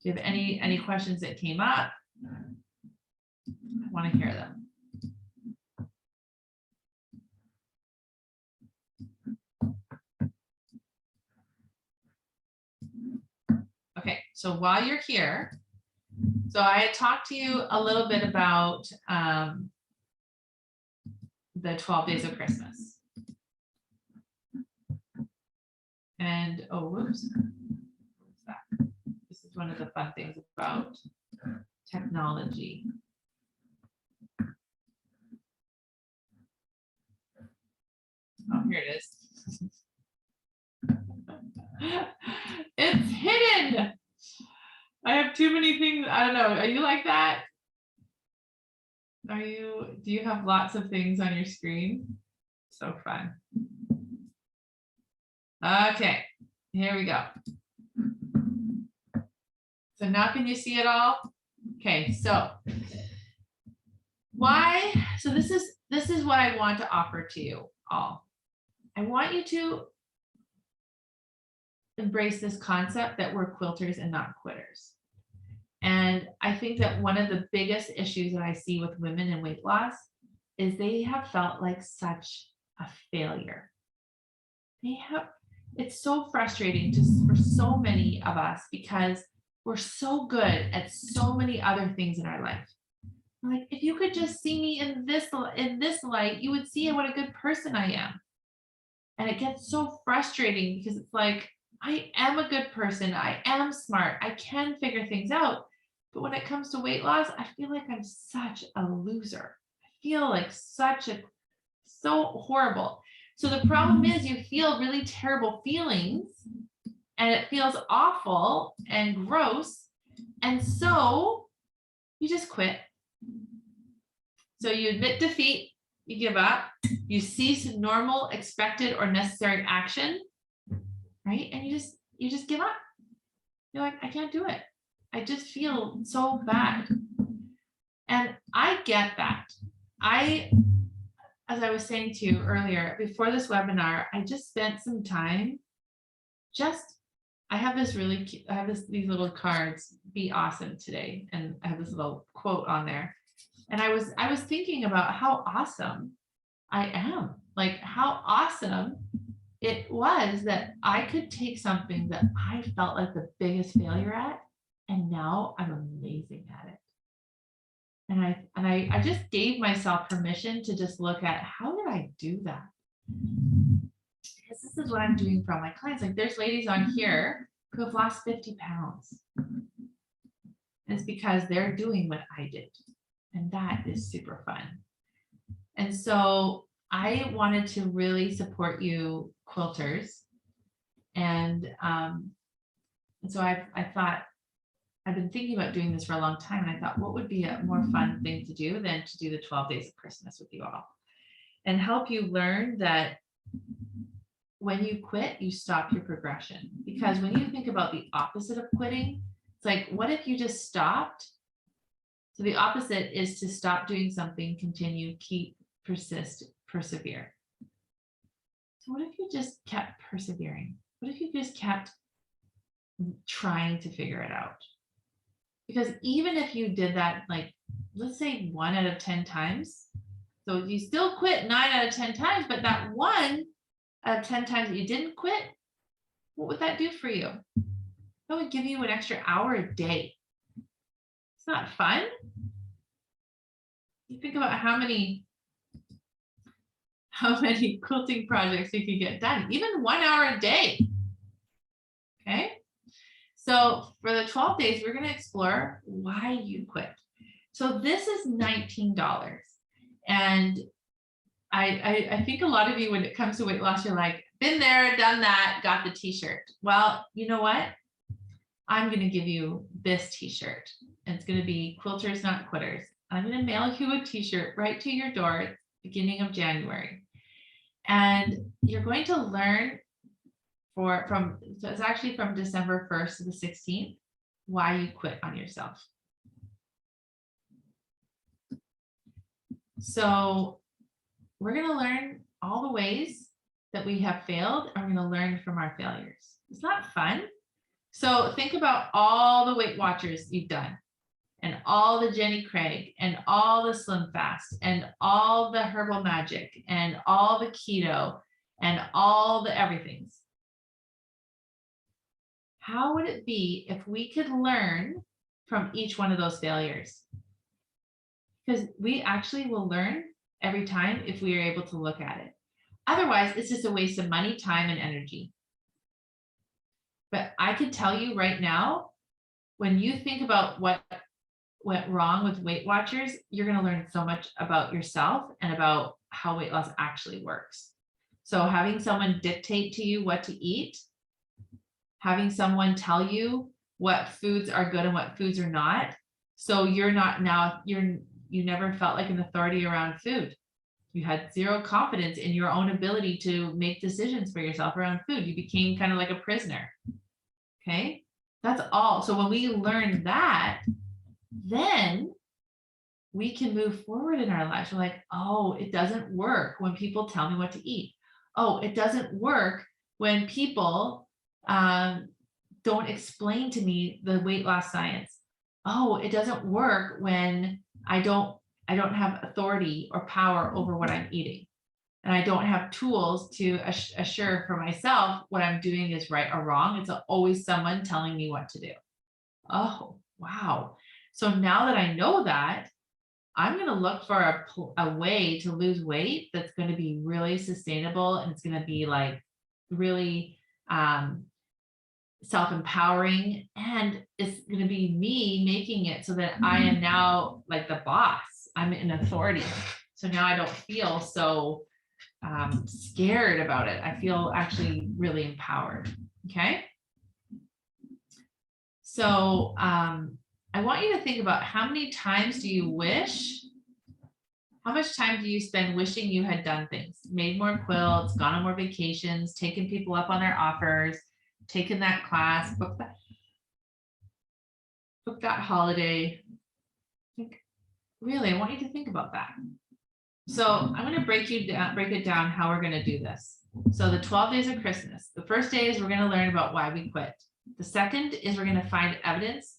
Do you have any questions that came up? I want to hear them. Okay, so while you're here, so I had talked to you a little bit about the 12 days of Christmas. And, oh, whoops. What's that? This is one of the fun things about technology. Oh, here it is. It's hidden. I have too many things. I don't know. Are you like that? Do you have lots of things on your screen? So fun. Okay, here we go. So now can you see it all? Okay, so this is what I want to offer to you all. I want you to embrace this concept that we're quilters and not quitters. And I think that one of the biggest issues that I see with women in weight loss is they have felt like such a failure. It's so frustrating for so many of us, because we're so good at so many other things in our life. Like, if you could just see me in this light, you would see what a good person I am. And it gets so frustrating, because it's like, I am a good person. I am smart. I can figure things out. But when it comes to weight loss, I feel like I'm such a loser. I feel like so horrible. So the problem is, you feel really terrible feelings, and it feels awful and gross. And so you just quit. So you admit defeat, you give up, you cease normal, expected, or necessary action, right? And you just give up. You're like, I can't do it. I just feel so bad. And I get that. As I was saying to you earlier, before this webinar, I just spent some time I have these little cards, be awesome today. And I have this little quote on there. And I was thinking about how awesome I am, like how awesome it was that I could take something that I felt like the biggest failure at, and now I'm amazing at it. And I just gave myself permission to just look at, how did I do that? Because this is what I'm doing for all my clients. Like, there's ladies on here who have lost 50 pounds. And it's because they're doing what I did. And that is super fun. And so I wanted to really support you quilters. And so I thought, I've been thinking about doing this for a long time, and I thought, what would be a more fun thing to do than to do the 12 days of Christmas with you all, and help you learn that when you quit, you stop your progression. Because when you think about the opposite of quitting, it's like, what if you just stopped? So the opposite is to stop doing something, continue, keep, persist, persevere. So what if you just kept persevering? What if you just kept trying to figure it out? Because even if you did that, like, let's say 1 out of 10 times, so you still quit 9 out of 10 times, but that 1 out of 10 times that you didn't quit, what would that do for you? That would give you an extra hour a day. It's not fun. You think about how many quilting projects you could get done, even 1 hour a day. Okay. So for the 12 days, we're going to explore why you quit. So this is $19. And I think a lot of you, when it comes to weight loss, you're like, been there, done that, got the t-shirt. Well, you know what? I'm going to give you this t-shirt. And it's going to be Quilters, Not Quitters. I'm going to mail you a t-shirt right to your door at the beginning of January. And you're going to learn so it's actually from December 1st to the 16th, why you quit on yourself. So we're going to learn all the ways that we have failed, and we're going to learn from our failures. It's not fun. So think about all the Weight Watchers you've done, and all the Jenny Craig, and all the Slim Fast, and all the Herbal Magic, and all the keto, and all the everythings. How would it be if we could learn from each one of those failures? Because we actually will learn every time if we are able to look at it. Otherwise, it's just a waste of money, time, and energy. But I can tell you right now, when you think about what went wrong with Weight Watchers, you're going to learn so much about yourself and about how weight loss actually works. So having someone dictate to you what to eat, having someone tell you what foods are good and what foods are not. So you're not now, you never felt like an authority around food. You had zero confidence in your own ability to make decisions for yourself around food. You became kind of like a prisoner. Okay, that's all. So when we learn that, then we can move forward in our lives. We're like, oh, it doesn't work when people tell me what to eat. Oh, it doesn't work when people don't explain to me the weight loss science. Oh, it doesn't work when I don't have authority or power over what I'm eating. And I don't have tools to assure for myself what I'm doing is right or wrong. It's always someone telling me what to do. Oh, wow. So now that I know that, I'm going to look for a way to lose weight that's going to be really sustainable, and it's going to be like really self-empowering, and it's going to be me making it so that I am now like the boss. I'm an authority. So now I don't feel so scared about it. I feel actually really empowered. Okay. So I want you to think about how many times do you wish, how much time do you spend wishing you had done things, made more quilts, gone on more vacations, taken people up on their offers, taken that class, booked that holiday. Really, I want you to think about that. So I'm going to break it down how we're going to do this. So the 12 days of Christmas. The first day is we're going to learn about why we quit. The second is we're going to find evidence.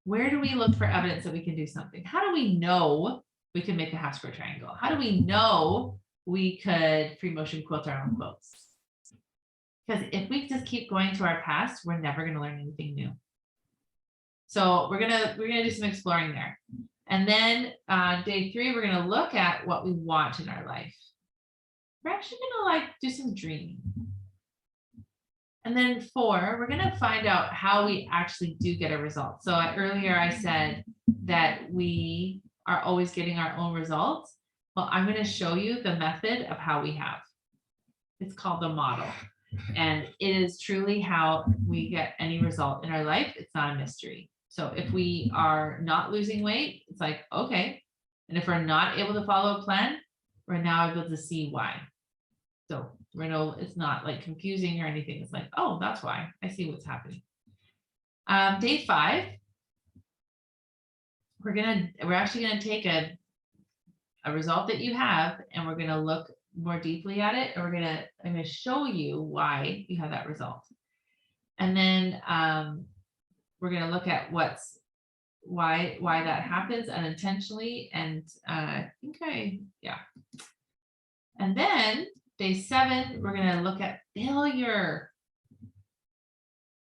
Where do we look for evidence that we can do something? How do we know we can make a half square triangle? How do we know we could free motion quilt our own quilts? Because if we just keep going to our past, we're never going to learn anything new. So we're gonna do some exploring there. And then day 3, we're going to look at what we want in our life. We're actually going to do some dreaming. And then 4, we're going to find out how we actually do get a result. So earlier I said that we are always getting our own results. Well, I'm going to show you the method of how we have. It's called the model. And it is truly how we get any result in our life. It's not a mystery. So if we are not losing weight, it's like, okay. And if we're not able to follow a plan, we're now able to see why. So it's not like confusing or anything. It's like, oh, that's why. I see what's happening. Day 5, we're actually gonna take a result that you have, and we're gonna look more deeply at it, and I'm gonna show you why you have that result. And then we're gonna look at why that happens unintentionally. And and then day 7, we're gonna look at failure.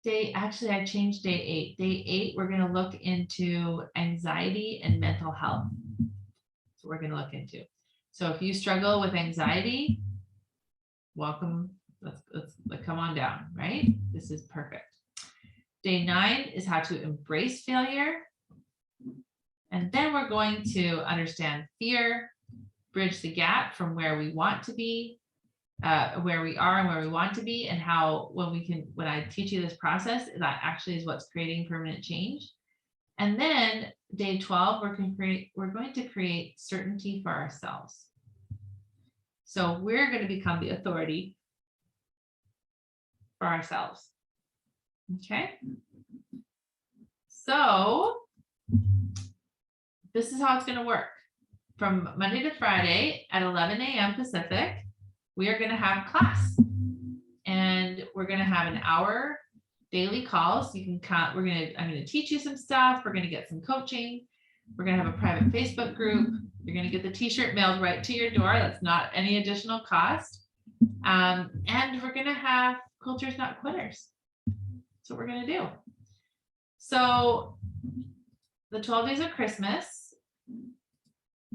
I changed day 8. Day 8, we're gonna look into anxiety and mental health. So we're gonna look into. So if you struggle with anxiety, welcome. Let's come on down, right? This is perfect. Day 9 is how to embrace failure. And then we're going to understand fear, bridge the gap from where we want to be, where we are and where we want to be, and how when I teach you this process, that actually is what's creating permanent change. And then day 12, we're going to create certainty for ourselves. So we're going to become the authority for ourselves. Okay. So this is how it's going to work. From Monday to Friday at 11 a.m. Pacific, we are going to have class, and we're going to have an hour daily calls. You can I'm going to teach you some stuff. We're going to get some coaching. We're going to have a private Facebook group. You're going to get the t-shirt mailed right to your door. That's not any additional cost. And we're going to have Quilters Not Quitters. That's what we're going to do. So the 12 days of Christmas,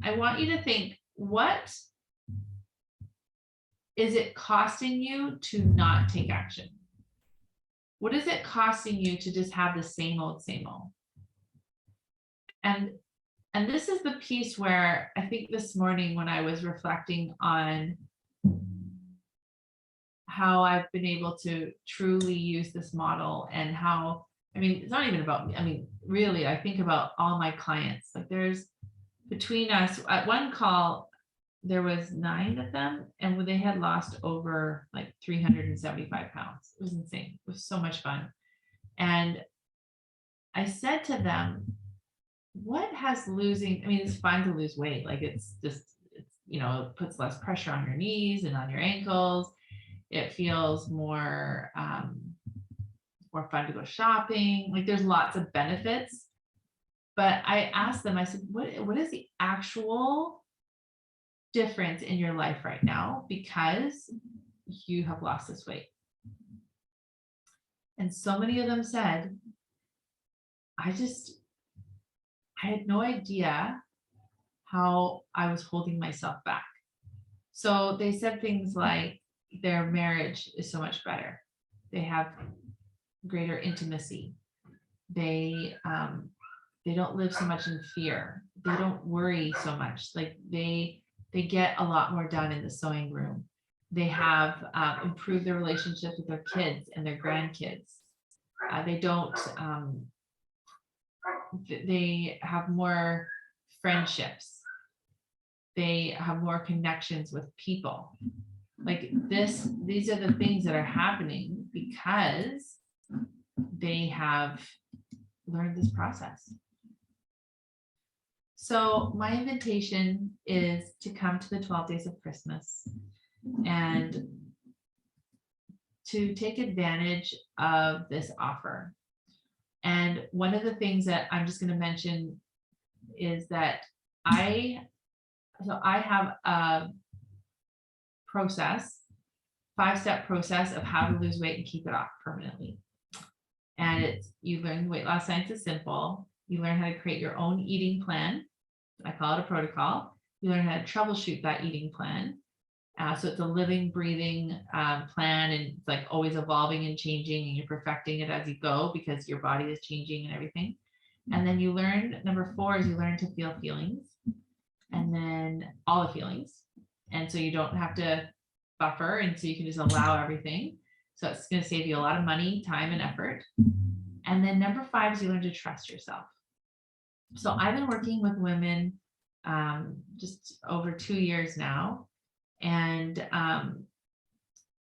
I want you to think, what is it costing you to not take action? What is it costing you to just have the same old, same old? And this is the piece where I think this morning when I was reflecting on how I've been able to truly use this model, and how, it's not even about me. Really, I think about all my clients. Like, there's, between us, at one call, there was 9 of them, and they had lost over like 375 pounds. It was insane. It was so much fun. And I said to them, what has losing, it's fine to lose weight. Like, it's it puts less pressure on your knees and on your ankles. It feels more fun to go shopping. Like, there's lots of benefits. But I asked them, I said, what is the actual difference in your life right now because you have lost this weight? And so many of them said, I had no idea how I was holding myself back. So they said things like their marriage is so much better. They have greater intimacy. They don't live so much in fear. They don't worry so much. Like, they get a lot more done in the sewing room. They have improved their relationship with their kids and their grandkids. They have more friendships. They have more connections with people. Like, these are the things that are happening because they have learned this process. So my invitation is to come to the 12 days of Christmas and to take advantage of this offer. And one of the things that I'm just going to mention is that I have a process, 5-step process of how to lose weight and keep it off permanently. And you learn weight loss science is simple. You learn how to create your own eating plan. I call it a protocol. You learn how to troubleshoot that eating plan. So it's a living, breathing plan, and it's like always evolving and changing, and you're perfecting it as you go because your body is changing and everything. And then you learn, number 4 is you learn to feel feelings, and then all the feelings. And so you don't have to buffer, and so you can just allow everything. So it's going to save you a lot of money, time, and effort. And then number 5 is you learn to trust yourself. So I've been working with women just over 2 years now. And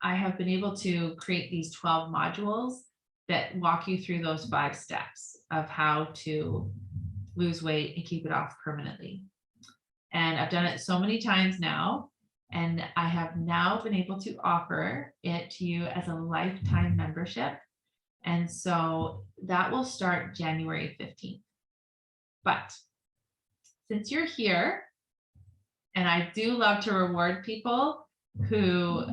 I have been able to create these 12 modules that walk you through those 5 steps of how to lose weight and keep it off permanently. And I've done it so many times now, and I have now been able to offer it to you as a lifetime membership. And so that will start January 15th. But since you're here, and I do love to reward people who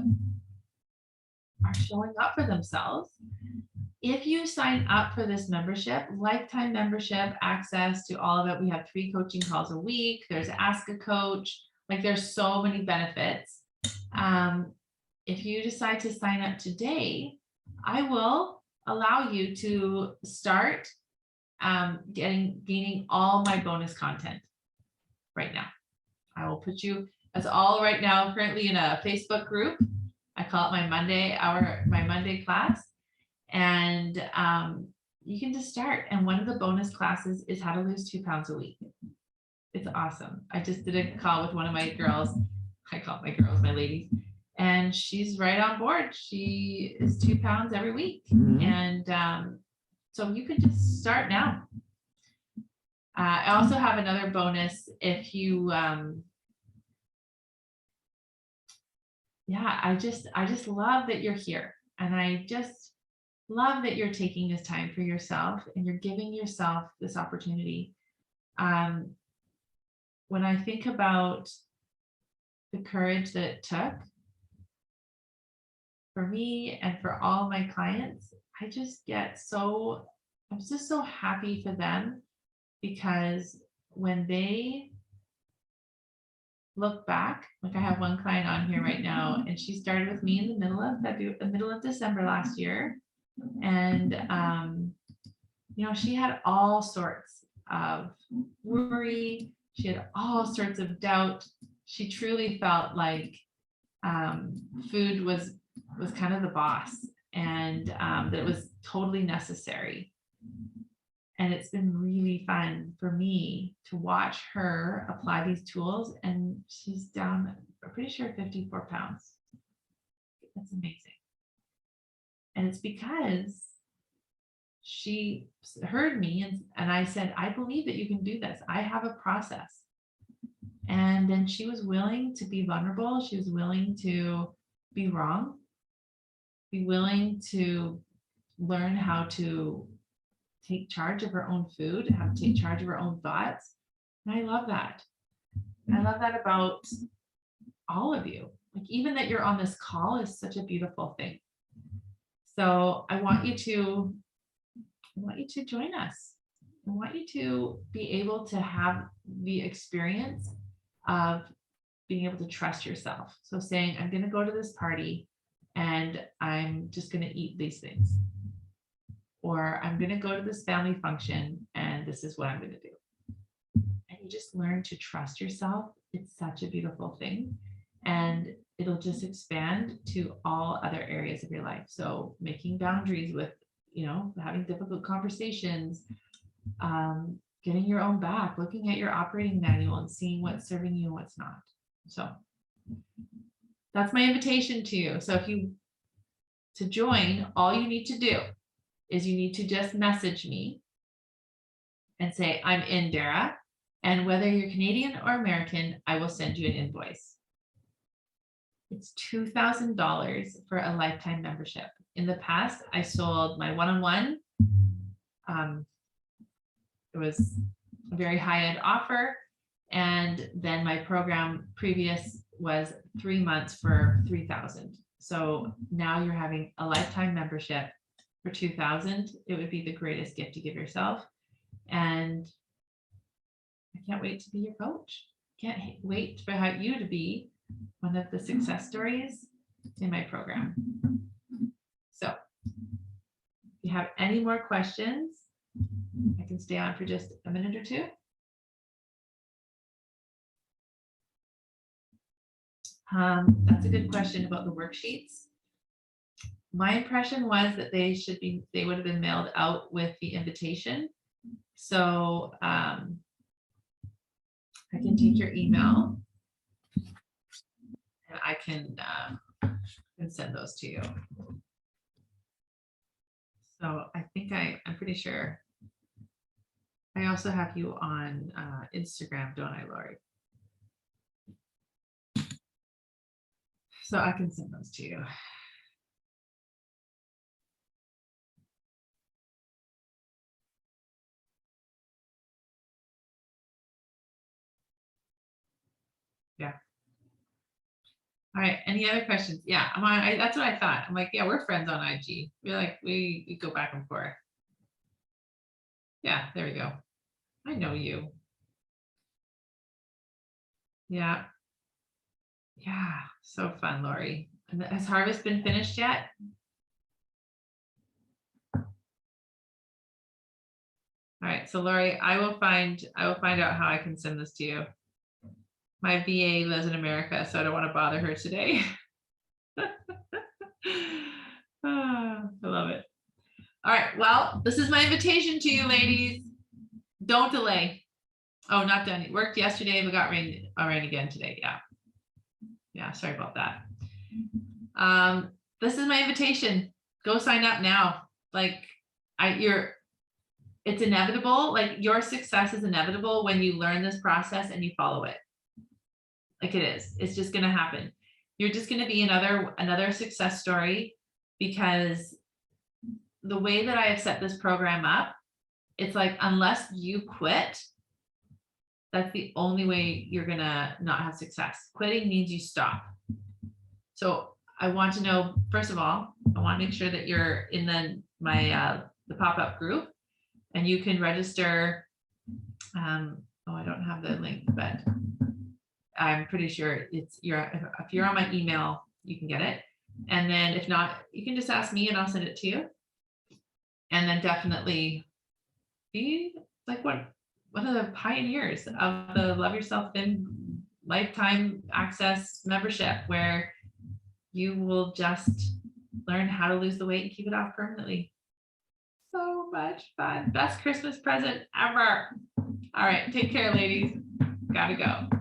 are showing up for themselves, if you sign up for this membership, lifetime membership, access to all of it, we have 3 coaching calls a week. There's Ask a Coach. Like, there's so many benefits. If you decide to sign up today, I will allow you to start gaining all my bonus content right now. I will put you as all right now currently in a Facebook group. I call it my Monday class. And you can just start. And one of the bonus classes is how to lose 2 pounds a week. It's awesome. I just did a call with one of my girls. I call my girls, my ladies, and she's right on board. She is 2 pounds every week. And so you could just start now. I also have another bonus if you, I just love that you're here. And I just love that you're taking this time for yourself and you're giving yourself this opportunity. When I think about the courage that it took for me and for all my clients, I'm just so happy for them, because when they look back, like I have one client on here right now, and she started with me in the middle of December last year. And, she had all sorts of worry. She had all sorts of doubt. She truly felt like food was kind of the boss, and that it was totally necessary. And it's been really fun for me to watch her apply these tools, and she's down, I'm pretty sure, 54 pounds. That's amazing. And it's because she heard me and I said, I believe that you can do this. I have a process. And then she was willing to be vulnerable. She was willing to be wrong, be willing to learn how to take charge of her own food, how to take charge of her own thoughts. And I love that. I love that about all of you. Like, even that you're on this call is such a beautiful thing. So I want you to join us. I want you to be able to have the experience of being able to trust yourself. So saying, I'm going to go to this party and I'm just going to eat these things. Or I'm going to go to this family function and this is what I'm going to do. And you just learn to trust yourself. It's such a beautiful thing. And it'll just expand to all other areas of your life. So making boundaries with, having difficult conversations, getting your own back, looking at your operating manual and seeing what's serving you and what's not. So that's my invitation to you. So to join, all you need to do is you need to just message me and say, I'm in, Dara. And whether you're Canadian or American, I will send you an invoice. It's $2,000 for a lifetime membership. In the past, I sold my one-on-one. It was a very high-end offer. And then my program previous was 3 months for $3,000. So now you're having a lifetime membership for $2,000. It would be the greatest gift to give yourself. And I can't wait to be your coach. Can't wait for you to be one of the success stories in my program. So if you have any more questions, I can stay on for just a minute or two. That's a good question about the worksheets. My impression was that they would have been mailed out with the invitation. So I can take your email and I can send those to you. So I think I'm pretty sure. I also have you on Instagram, don't I, Lori? So I can send those to you. Yeah. All right. Any other questions? Yeah, I'm on. That's what I thought. I'm like, yeah, we're friends on IG. We're like, we go back and forth. Yeah, there we go. I know you. Yeah. Yeah. So fun, Lori. And has harvest been finished yet? All right. So Lori, I will find out how I can send this to you. My VA lives in America, so I don't want to bother her today. I love it. All right. Well, this is my invitation to you, ladies. Don't delay. Oh, not done. It worked yesterday, but got rain again today. Yeah. Yeah. Sorry about that. This is my invitation. Go sign up now. Like it's inevitable. Like your success is inevitable when you learn this process and you follow it. Like it is. It's just going to happen. You're just going to be another success story, because the way that I have set this program up, it's like, unless you quit, that's the only way you're going to not have success. Quitting means you stop. So I want to know, first of all, I want to make sure that you're in the pop-up group, and you can register. Oh, I don't have the link, but I'm pretty sure if you're on my email, you can get it. And then if not, you can just ask me and I'll send it to you. And then definitely be like one of the pioneers of the Love Yourself Thin lifetime access membership, where you will just learn how to lose the weight and keep it off permanently. So much fun. Best Christmas present ever. All right. Take care, ladies. Gotta go.